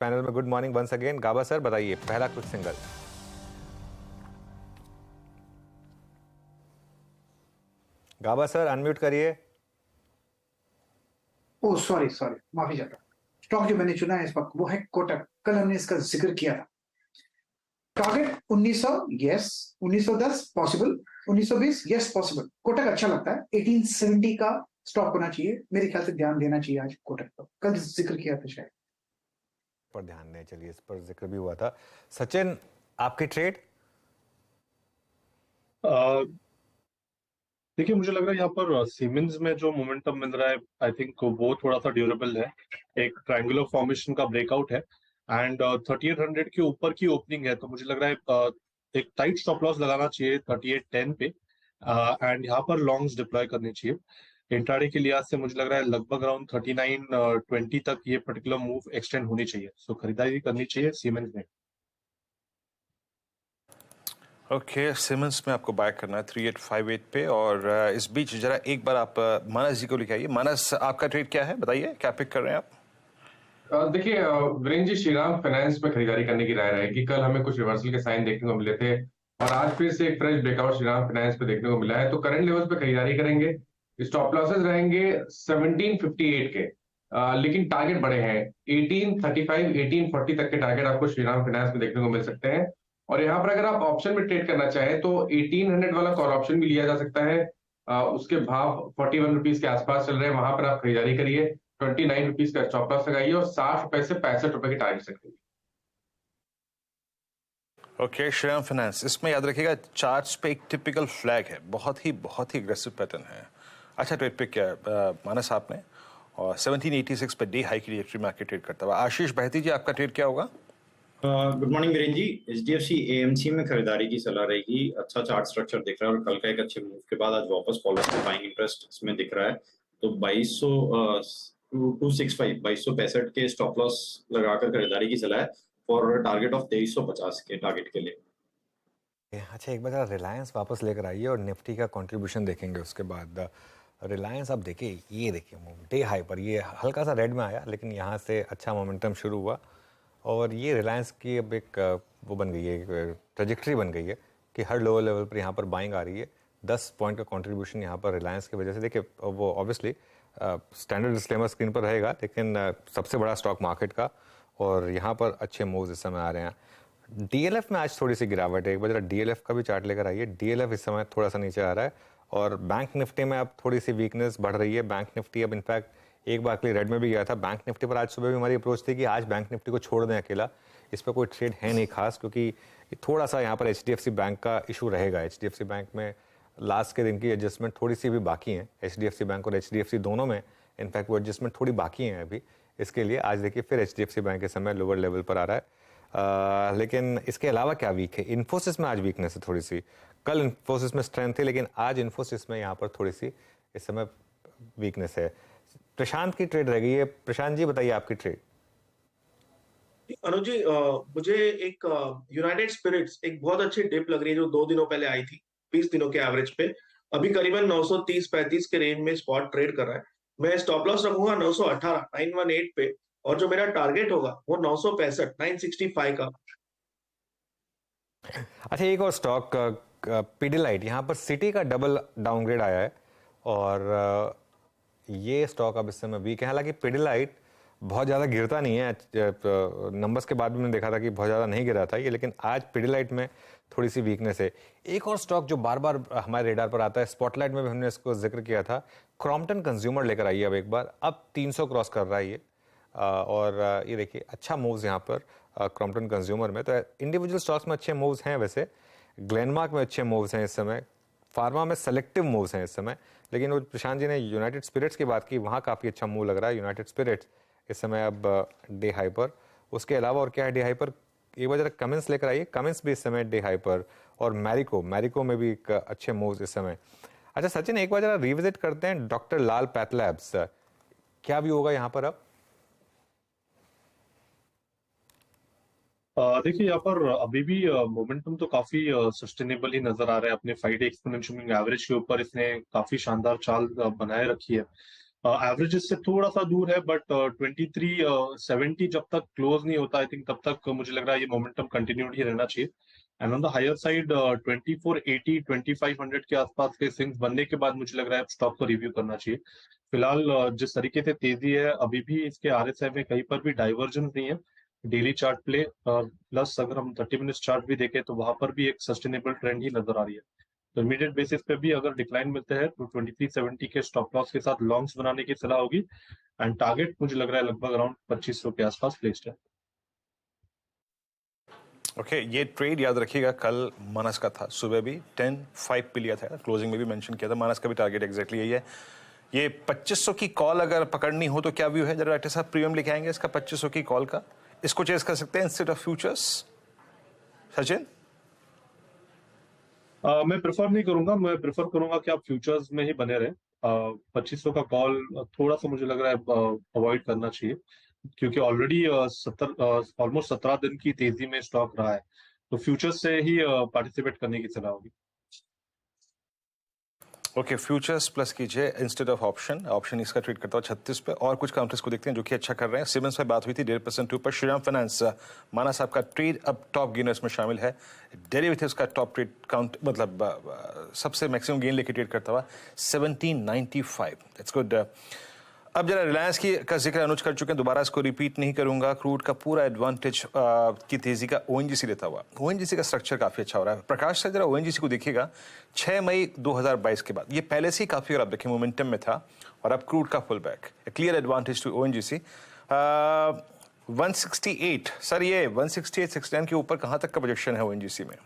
Panel में good morning once again. गाबा sir बताइए पहला क्विक सिंगल। गाबा सर अनम्यूट करिए। ओह सॉरी सॉरी, माफी चाहता हूँ। स्टॉक जो मैंने चुना है इस वक्त वो है कोटक। कल हमने इसका जिक्र किया था। Target 1900, yes. 1910 possible. 1920 yes possible. Kotak अच्छा लगता है। 1870 का स्टॉक होना चाहिए, मेरे ख्याल से ध्यान देना चाहिए आज कोटक पर। कल जिक्र किया था शायद। पर ध्यान दें, चलिए इस पर जिक्र भी हुआ था। सचिन आपकी ट्रेड? देखिए, मुझे लग रहा है यहाँ पर सीमेंस में जो मोमेंटम मिल रहा है, आई थिंक वो थोड़ा सा ड्यूरेबल है। एक ट्रायंगुलर फॉर्मेशन का ब्रेकआउट है एंड 3800 के ऊपर की ओपनिंग है, तो मुझे लग रहा है एक टाइट स्टॉप लॉस लगाना चाहिए 3810 पे एंड यहाँ पर लॉन्ग्स डिप्लॉय करनी चाहिए। इंट्राडे के लिहाज से मुझे लग रहा है लगभग अराउंड 3920 तक ये पर्टिकुलर मूव एक्सटेंड होनी चाहिए, सो खरीदारी करनी चाहिए सीमेंस में। ओके, सिमंस में आपको बाय करना है 3858 पे। और इस बीच जरा एक बार आप मानस जी को लिखे आइए। मानस आपका ट्रेड क्या है, बताइए क्या पिक कर रहे हैं आप? देखिए वीरेंद्र जी, श्रीराम फाइनेंस में खरीदारी करने की राय रहेगी। कल हमें कुछ रिवर्सल के साइन देखने को मिले थे और आज फिर से एक फ्रेश ब्रेकआउट श्रीराम फाइनेंस पे देखने को मिला है, तो करंट लेवल्स पे खरीदारी करेंगे। स्टॉप लॉसेस रहेंगे 1758 के, लेकिन टारगेट बड़े हैं। 1835 1840 तक के टारगेट आपको श्रीराम फाइनेंस में देखने को मिल सकते हैं। और यहाँ पर अगर आप ऑप्शन में ट्रेड करना चाहें तो 1800 वाला कॉल ऑप्शन भी लिया जा सकता है। उसके भाव 41 रुपीज के आसपास चल रहे हैं, वहां पर आप खरीदारी करिए। 29 रुपीज का स्टॉप लॉस लगाइए और 60 रुपए से 65 रुपए की टारगेट से खरीदिए। ओके, श्रीराम फाइनेंस, इसमें याद रखिएगा चार्ट्स पे एक टिपिकल फ्लैग है, बहुत ही एग्रेसिव पैटर्न है। अच्छा ट्रेड पिक क्या है मानस आपने? और 1786 पे डे हाई की ट्रेजेक्टरी में आके ट्रेड करता हुआ। आशीष बहती जी आपका ट्रेड क्या होगा? गुड मॉर्निंग वीरेन जी। HDFC AMC में खरीदारी की सलाह रहेगी। अच्छा चार्ट स्ट्रक्चर दिख रहा है और कल का एक अच्छे मूव के बाद आज वापस पॉलिसी बाइंग इंटरेस्ट इसमें दिख रहा है, तो 2265 के स्टॉप लॉस लगाकर खरीदारी की सलाह है फॉर टारगेट ऑफ 2350 के टारगेट के लिए। अच्छा एक बार जरा रिलायंस वापस लेकर आइए और निफ्टी का कंट्रीब्यूशन देखेंगे उसके बाद। रिलायंस आप देखिए, ये देखिए डे हाई पर ये हल्का सा रेड में आया, लेकिन यहाँ से अच्छा मोमेंटम शुरू हुआ और ये रिलायंस की अब एक वो बन गई है, ट्रेजेक्ट्री बन गई है कि हर लोअर लेवल पर यहाँ पर बाइंग आ रही है। 10 पॉइंट का कंट्रीब्यूशन यहाँ पर रिलायंस की वजह से। देखिए वो ऑब्वियसली स्टैंडर्ड डिस्क्लेमर स्क्रीन पर रहेगा, लेकिन सबसे बड़ा स्टॉक मार्केट का और यहाँ पर अच्छे मूव्स इस समय आ रहे हैं। DLF में आज थोड़ी सी गिरावट है, एक बार जरा DLF का भी चार्ट लेकर आइए। DLF इस समय थोड़ा सा नीचे आ रहा है और बैंक निफ्टी में अब थोड़ी सी वीकनेस बढ़ रही है। बैंक निफ्टी अब इनफैक्ट एक बार के लिए रेड में भी गया था। बैंक निफ्टी पर आज सुबह भी हमारी अप्रोच थी कि आज बैंक निफ्टी को छोड़ दें अकेला, इस पर कोई ट्रेड है नहीं खास, क्योंकि थोड़ा सा यहाँ पर HDFC बैंक का इशू रहेगा। HDFC बैंक में लास्ट के दिन की एडजस्टमेंट थोड़ी सी भी बाकी है। HDFC बैंक और HDFC दोनों में इनफैक्ट वो एडजस्टमेंट थोड़ी बाकी है अभी। इसके लिए आज देखिए फिर HDFC बैंक इस समय लोअर लेवल पर आ रहा है। लेकिन इसके अलावा क्या वीक है? इन्फोसिस में आज वीकनेस है थोड़ी सी। कल इन्फोसिस में स्ट्रेंथ थी, लेकिन आज इन्फोसिस में यहाँ पर थोड़ी सी इस समय वीकनेस है। प्रशांत की ट्रेड रह गई है। प्रशांत जी बताइए आपकी ट्रेड। अनुज जी, मुझे एक यूनाइटेड स्पिरिट्स एक बहुत अच्छी डिप लग रही है जो 2 दिनों पहले आई थी 20 दिनों के एवरेज पे। अभी करीबन 930-35 के रेंज में स्पॉट ट्रेड कर रहा है। मैं स्टॉप लॉस रखूंगा 918 918 पे, और जो मेरा टारगेट होगा वो 965 965 का। अच्छा एक और स्टॉक पीडीलाइट, यहाँ पर सिटी का डबल डाउनग्रेड आया है और ये स्टॉक अब इस समय वीक है। हालांकि पीडीलाइट बहुत ज़्यादा गिरता नहीं है, नंबर्स के बाद भी मैंने देखा था कि बहुत ज़्यादा नहीं गिरा था ये, लेकिन आज पीडीलाइट में थोड़ी सी वीकनेस है। एक और स्टॉक जो बार बार हमारे रेडार पर आता है, स्पॉटलाइट में भी हमने इसको जिक्र किया था, क्रॉम्पटन कंज्यूमर लेकर आइए अब एक बार। अब 300 क्रॉस कर रहा है ये और ये देखिए अच्छा मूव्स यहाँ पर क्रॉम्पटन कंज्यूमर में। तो इंडिविजुअल स्टॉक्स में अच्छे मूव्स हैं, वैसे ग्लेनमार्क में अच्छे मूव्स हैं इस समय, फार्मा में सेलेक्टिव मूव्स हैं इस समय। लेकिन वो प्रशांत जी ने यूनाइटेड स्पिरिट्स की बात की, वहाँ काफ़ी अच्छा मूव लग रहा है यूनाइटेड स्पिरिट्स इस समय अब डे हाई पर। उसके अलावा और क्या है डे हाई पर? एक बार जरा कमेंट्स लेकर आइए। कमेंट्स भी इस समय डे हाई पर और मैरिको में भी एक अच्छे मूव्स इस समय। अच्छा सचिन एक बार जरा रिविजिट करते हैं डॉक्टर लाल पैथलैब्स, क्या भी होगा यहाँ पर अब? देखिए यहाँ पर अभी भी मोमेंटम तो काफी सस्टेनेबल ही नजर आ रहा है। अपने 5 डे एक्सपोनेंशियल मूविंग एवरेज के ऊपर इसने काफी शानदार चाल बनाए रखी है एवरेज इससे थोड़ा सा दूर है, बट 2370 जब तक क्लोज नहीं होता, आई थिंक तब तक मुझे लग रहा है ये मोमेंटम कंटिन्यूड ही रहना चाहिए। And on the higher side 2480 2500 के आसपास के स्विंग्स बनने के बाद मुझे लग रहा है स्टॉक को रिव्यू करना चाहिए। फिलहाल जिस तरीके से तेजी है, अभी भी इसके आरएसआई में कहीं पर भी डाइवर्जेंस नहीं है। डेली चार्ट प्ले प्लस अगर हम 30 मिनट्स चार्ट भी देखें तो वहां पर भी एक सस्टेनेबल ट्रेंड ही नजर आ रही है। तो इमीडिएट बेसिस पे भी अगर डिक्लाइन मिलते हैं तो 2370 के स्टॉप लॉस के साथ लॉन्ग्स बनाने की सलाह होगी। एंड टारगेट मुझे लग रहा है लगभग अराउंड 2500 के आसपास प्लेस्ड है। ओके, ये ट्रेड याद रखिएगा कल मानस का था, सुबह भी 10-5 पे लिया था, क्लोजिंग में भी मेंशन किया था। मानस का भी टारगेट एग्जैक्टली यही है। ये 2500 की कॉल अगर पकड़नी हो तो क्या व्यू है? जरा डॉक्टर साहब प्रीमियम लेके आएंगे इसका 2500 की कॉल का, इसको चेस कर सकते हैं इंस्टेड ऑफ फ्यूचर्स। सचिन, मैं प्रेफर नहीं करूंगा, मैं प्रेफर करूंगा कि आप फ्यूचर्स में ही बने रहे। 2500 का कॉल थोड़ा सा मुझे लग रहा है अवॉइड करना चाहिए, क्योंकि ऑलरेडी ऑलमोस्ट 17 दिन की तेजी में स्टॉक रहा है। तो फ्यूचर्स से ही पार्टिसिपेट करने की सलाह होगी। ओके, फ्यूचर्स प्लस कीजिए इंस्टेड ऑफ ऑप्शन। ऑप्शन इसका ट्रेड करता हुआ 36 पे। और कुछ काउंटर्स को देखते हैं जो कि अच्छा कर रहे हैं। सिमेंस पे बात हुई थी 1.5% ऊपर। श्रीराम फाइनेंस माना साहब का ट्रेड अब टॉप गेनर्स में शामिल है। डेरिवेटिव्स का टॉप ट्रेड काउंट मतलब सबसे मैक्सिमम गेन लेके ट्रेड करता हुआ 1795। That's good. अब जरा रिलायंस का जिक्र अनुज कर चुके हैं, दोबारा इसको रिपीट नहीं करूंगा। क्रूड का पूरा एडवांटेज की तेजी का ओएनजीसी लेता हुआ। ओएनजीसी का स्ट्रक्चर काफी अच्छा हो रहा है। प्रकाश से जरा ओएनजीसी को देखिएगा 6 मई 2022 के बाद, ये पहले से ही काफी, अगर आप देखें, मोमेंटम में था और अब क्रूड का pull back, clear advantage to ONGC. 168 sir, ये 168-69 के ऊपर कहां तक का प्रोजेक्शन है ओएनजीसी में?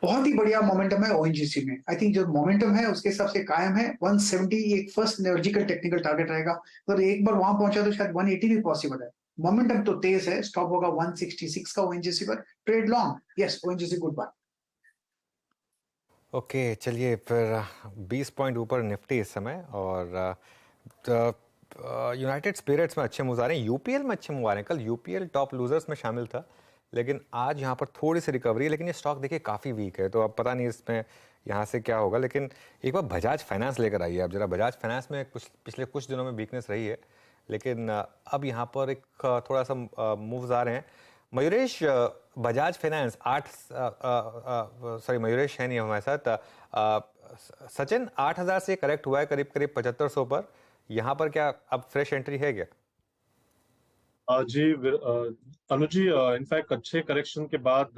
बहुत ही बढ़िया मोमेंटम है ओएनजीसी में। आई थिंक जो मोमेंटम है उसके हिसाब से कायम है। 170 एक फर्स्ट एनर्जिकल टेक्निकल टारगेट रहेगा। अगर एक बार वहां पहुंचा तो शायद 180 भी पॉसिबल है। मोमेंटम तो तेज है। स्टॉप होगा 166 का ओएनजीसी पर। Trade long, yes ONGC good buy. Okay, चलिए फिर 20 पॉइंट ऊपर निफ्टी इस समय, और यूनाइटेड स्पिरिट्स में अच्छे मूव आ रहे हैं। यूपीएल में अच्छे मूव आ रहे हैं। कल यूपीएल टॉप लूजर्स में शामिल था, लेकिन आज यहाँ पर थोड़ी सी रिकवरी है। लेकिन ये स्टॉक देखिए काफ़ी वीक है, तो अब पता नहीं इसमें यहाँ से क्या होगा। लेकिन एक बार बजाज फाइनेंस लेकर आइए अब जरा। बजाज फाइनेंस में पिछले कुछ दिनों में वीकनेस रही है, लेकिन अब यहाँ पर एक थोड़ा सा मूव्स आ रहे हैं। मयूरेश, बजाज फाइनेंस मयूरेश है नहीं हमारे साथ। सचिन, 8000 से करेक्ट हुआ है करीब 7500 पर। यहाँ पर क्या अब फ्रेश एंट्री है क्या? जी अनुज जी, इनफैक्ट अच्छे करेक्शन के बाद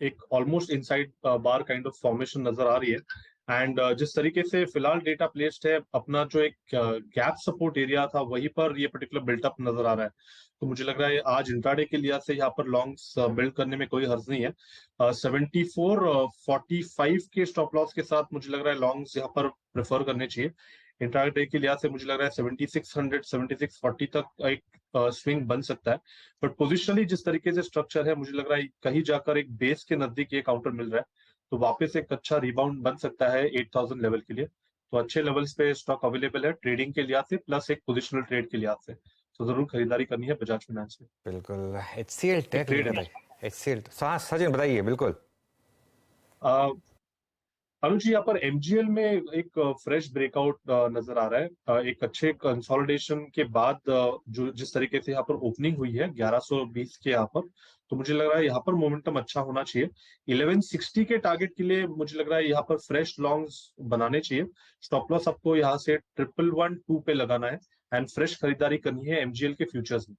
एक almost inside bar kind of formation नजर आ रही है। एंड जिस तरीके से फिलहाल डेटा प्लेस्ड है, अपना जो एक गैप सपोर्ट एरिया था वहीं पर ये पर्टिकुलर बिल्टअप नजर आ रहा है। तो मुझे लग रहा है आज इंट्राडे के लिहाज से यहाँ पर लॉन्ग्स बिल्ड करने में कोई हर्ज नहीं है। 74-45 के स्टॉप लॉस के साथ मुझे लग रहा है लॉन्ग्स यहाँ पर प्रेफर करने चाहिए। इंट्राडे के लिहाज से मुझे लग रहा है 7600 7640 तक एक स्विंग बन सकता है। बट पोजिशनली जिस तरीके से स्ट्रक्चर है, मुझे लग रहा है कहीं जाकर एक बेस के नजदीक ये काउंटर मिल रहा है, तो वापस एक अच्छा रिबाउंड बन सकता है 8000 लेवल के लिए। तो अच्छे लेवल्स पे स्टॉक अवेलेबल है ट्रेडिंग के लिहाज से, प्लस एक पोजिशनल ट्रेड के लिहाज से। तो जरूर खरीदारी करनी है बजाज फाइनेंस में। बिल्कुल। HCL टेक ट्रेड है। HCL, हाँ सचिन बताइए। बिल्कुल अनुज जी, यहाँ पर एमजीएल में एक फ्रेश ब्रेकआउट नजर आ रहा है। एक अच्छे कंसोलिडेशन के बाद जो जिस तरीके से यहाँ पर ओपनिंग हुई है 1120 के यहाँ पर, तो मुझे लग रहा है यहाँ पर मोमेंटम अच्छा होना चाहिए। 1160 के टारगेट के लिए मुझे लग रहा है यहाँ पर फ्रेश लॉन्ग्स बनाने चाहिए। स्टॉप लॉस आपको यहाँ से 1112 पे लगाना है एंड फ्रेश खरीदारी करनी है एमजीएल के फ्यूचर्स में।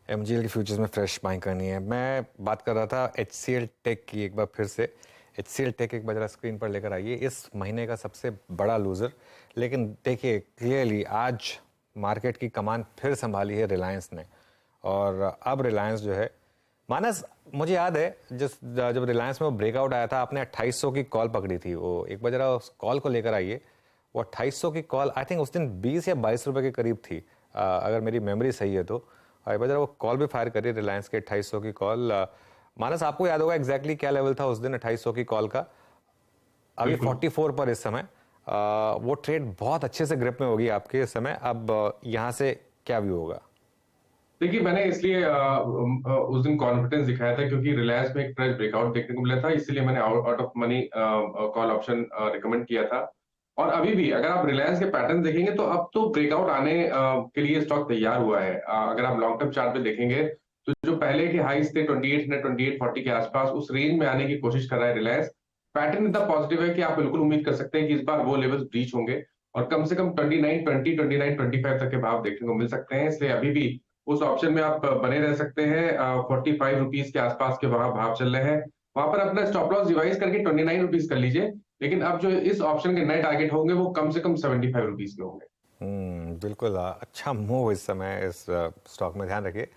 एमजीएल के फ्यूचर्स में फ्रेश बाइंग करनी है। मैं बात कर रहा था HCL टेक की एक बार फिर से। HCL टेक एक बार जरा स्क्रीन पर लेकर आइए। इस महीने का सबसे बड़ा लूजर, लेकिन देखिए क्लियरली आज मार्केट की कमान फिर संभाली है रिलायंस ने। और अब रिलायंस जो है, मानस मुझे याद है जब रिलायंस में वो ब्रेकआउट आया था, आपने 2800 की कॉल पकड़ी थी। वो एक बार जरा उस कॉल को लेकर आइए। वो 2800 की कॉल आई थिंक उस दिन 20 या 22 रुपये के करीब थी, अगर मेरी मेमोरी सही है तो। एक बार जरा वो कॉल भी फायर करिए, रिलायंस के 2800 की कॉल। मानस, आपको याद होगा एग्जैक्टली क्या लेवल था उस दिन 2800 की कॉल का? अभी 44 पर इस समय। वो ट्रेड बहुत अच्छे से ग्रिप में होगी आपके इस समय। अब यहाँ से क्या व्यू होगा? देखिए, मैंने इसलिए उस दिन कॉन्फिडेंस दिखाया था क्योंकि रिलायंस में एक फ्रेश ब्रेकआउट देखने को मिला था, इसलिए मैंने out of money call option recommend किया था। और अभी भी अगर आप रिलायंस के पैटर्न देखेंगे तो अब तो ब्रेकआउट आने के लिए स्टॉक तैयार हुआ है। अगर आप लॉन्ग टर्म चार्ट पे देखेंगे तो जो पहले के हाईस थे 2800 2840 के आसपास, उस रेंज में आने की कोशिश कर रहा है रिलायंस। पैटर्न इतना पॉजिटिव है कि आप बिल्कुल उम्मीद कर सकते हैं कि इस बार वो लेवल्स ब्रीच होंगे और कम से कम 2920 2925 तक के भाव देखने को मिल सकते हैं। इसलिए अभी भी उस ऑप्शन में आप बने रह सकते हैं। 45 रुपीज के आसपास के वहां भाव चल रहे हैं, वहां पर अपना स्टॉप लॉस रिवाइज करके 29 रुपीज कर लीजिए। लेकिन अब जो इस ऑप्शन के नए टारगेट होंगे वो कम से कम 75 रुपीज के होंगे। बिल्कुल अच्छा मूव इस समय इस स्टॉक में, ध्यान रखिए।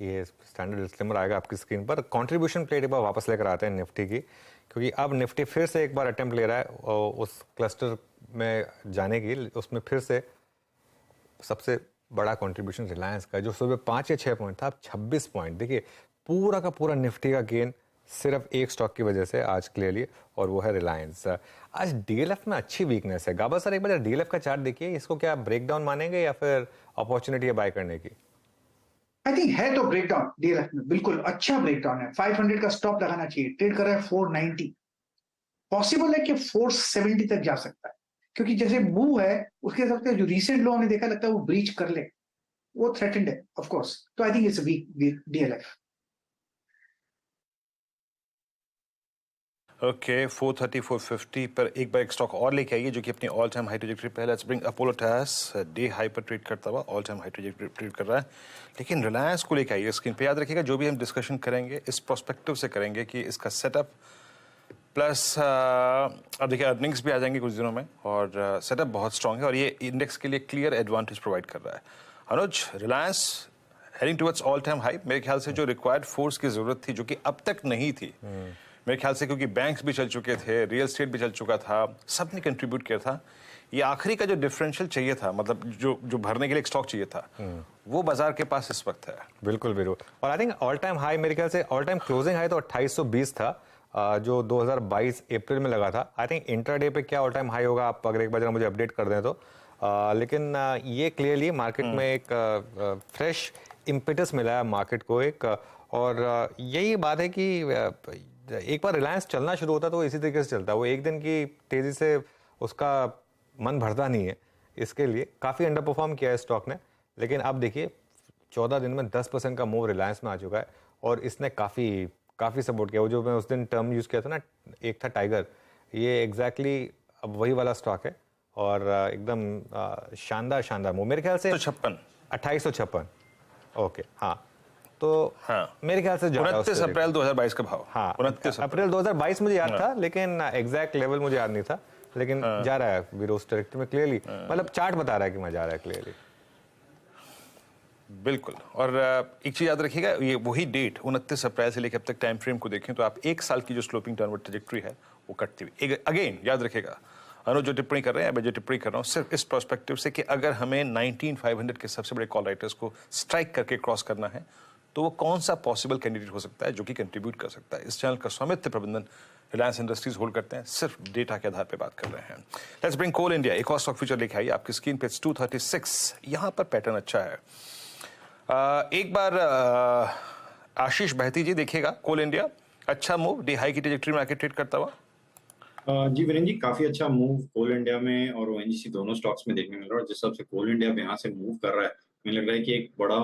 ये स्टैंडर्ड डिस्क्लेमर आएगा आपकी स्क्रीन पर। कंट्रीब्यूशन प्लेट एक बार वापस लेकर आते हैं निफ्टी की, क्योंकि अब निफ्टी फिर से एक बार अटेम्प्ट ले रहा है और उस क्लस्टर में जाने की। उसमें फिर से सबसे बड़ा कंट्रीब्यूशन रिलायंस का, जो सुबह 5 या 6 पॉइंट था, अब 26 पॉइंट। देखिए पूरा का पूरा निफ्टी का गेन सिर्फ एक स्टॉक की वजह से आज क्लियरली, और वो है रिलायंस। आज डीएलएफ में अच्छी वीकनेस है। गाबा सर एक बार डीएलएफ का चार्ट देखिए, इसको क्या ब्रेकडाउन मानेंगे या फिर अपॉर्चुनिटी है बाय करने की? आई थिंक है तो ब्रेकडाउन डीएलएफ में, बिल्कुल अच्छा ब्रेकडाउन है। 500 का स्टॉप लगाना चाहिए। ट्रेड कर रहा है 490, पॉसिबल है कि 470 तक जा सकता है, क्योंकि जैसे मूव है उसके हिसाब से जो रिसेंट लो हमने देखा, लगता है वो ब्रीच कर ले, वो थ्रेटेंड है ऑफ कोर्स। तो I think it's weak DLF. Okay 430 450 पर एक बार एक स्टॉक और लेके आइए जो कि अपनी ऑल टाइम हाई ट्रैजेक्टरी पे है। Let's bring Apollo tyres. Day high पर ट्रेड करता हुआ all time high trajectory trade कर रहा है, लेकिन रिलायंस को लेके आइए स्क्रीन पे। याद रखिएगा जो भी हम डिस्कशन करेंगे इस प्रोस्पेक्टिव से करेंगे कि इसका सेटअप प्लस अब देखिए अर्निंग्स भी आ जाएंगे कुछ दिनों में, और सेटअप बहुत स्ट्रांग है और ये इंडेक्स के लिए क्लियर एडवांटेज प्रोवाइड कर रहा है। Anuj, Reliance heading towards all time high, मेरे ख्याल से जो रिक्वायर्ड फोर्स की जरूरत थी जो कि अब तक नहीं थी मेरे ख्याल से, क्योंकि बैंक्स भी चल चुके थे, रियल एस्टेट भी चल चुका था, सब ने कंट्रीब्यूट किया था। ये आखिरी का जो डिफरेंशियल चाहिए था, मतलब जो भरने के लिए एक स्टॉक चाहिए था, वो बाजार के पास इस वक्त है। बिल्कुल बिल्कुल। और I think all time high, मेरे ख्याल से ऑल टाइम क्लोजिंग हाई तो 2820 था, जो 2022 अप्रैल में लगा था। आई थिंक इंट्राडे पे क्या ऑल टाइम हाई होगा, आप अगर एक बार जरा मुझे अपडेट कर दें तो। लेकिन ये क्लियरली मार्केट में एक फ्रेश इम्पेटस मिला है मार्केट को एक, और यही बात है कि एक बार रिलायंस चलना शुरू होता तो वो इसी तरीके से चलता है। वो एक दिन की तेजी से उसका मन भरता नहीं है। इसके लिए काफ़ी अंडर परफॉर्म किया है स्टॉक ने, लेकिन अब देखिए 14 दिन में 10% का मूव रिलायंस में आ चुका है और इसने काफ़ी सपोर्ट किया। वो जो मैं उस दिन टर्म यूज़ किया था ना, एक था टाइगर, ये एग्जैक्टली अब वही वाला स्टॉक है और एकदम शानदार मूव। मेरे ख्याल से 2856। ओके हाँ, तो हाँ, मेरे ख्याल से 29 अप्रैल 2022 का भाव। हाँ 29 अप्रैल 2022 मुझे याद था, लेकिन एग्जैक्ट लेवल मुझे याद नहीं था। लेकिन जा रहा है विरोध डायरेक्टर में क्लियरली, मतलब चार्ट बता रहा है कि मैं जा रहा है क्लियरली। बिल्कुल। और एक चीज याद रखिएगा, ये वही डेट 29 अप्रैल से लेकर अब तक टाइम फ्रेम को देखें तो आप एक साल की जो स्लोपिंग डाउनवर्ड ट्रैजेक्टरी है वो कटती हुई। अगेन याद रखिएगा, अनुज जो टिप्पणी कर रहे हैं, मैं जो टिप्पणी कर रहा हूँ सिर्फ इस पर्सपेक्टिव से कि अगर हमें 19500 के सबसे बड़े कॉल राइटर्स को स्ट्राइक करके क्रॉस करना है तो वो कौन सा पॉसिबल कैंडिडेट हो सकता है जो कि कंट्रीब्यूट कर सकता है। इस चैनल का स्वामित्व प्रबंधन रिलायंस इंडस्ट्रीज होल्ड करते हैं, सिर्फ डेटा के आधार पर बात कर रहे हैं। Let's bring Coal India. एक और स्टॉक फ्यूचर लेके आइए आपकी स्क्रीन पे। 236, यहाँ पर पैटर्न अच्छा है। एक बार आशीष बहती जी देखिएगा, कोल इंडिया अच्छा मूव, डे हाई की ट्रैजेक्टरी में आके ट्रेड करता हुआ। जी वीरेंद्र जी, काफी अच्छा मूव कोल इंडिया में और ओएनजीसी दोनों स्टॉक्स में देखने मिल रहा है। और जिस हिसाब से कोल इंडिया यहाँ से मूव कर रहा है, मुझे लग रहा है कि एक बड़ा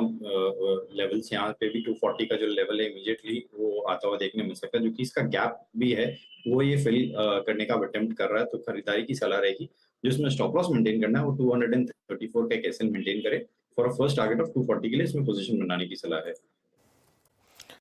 लेवल से यहाँ पे भी 240 का जो लेवल है इमीडिएटली वो आता हुआ देखने मिल सकता है, जो कि इसका गैप भी है वो ये फिल करने का अटेम्प्ट कर रहा है। तो खरीदारी की सलाह रहेगी। जिसमें स्टॉप लॉस मेंटेन करना है वो 234 का एक एसएल मेंटेन करे। For a first target of 240 के लिए इसमें पोजीशन बनाने की सलाह है।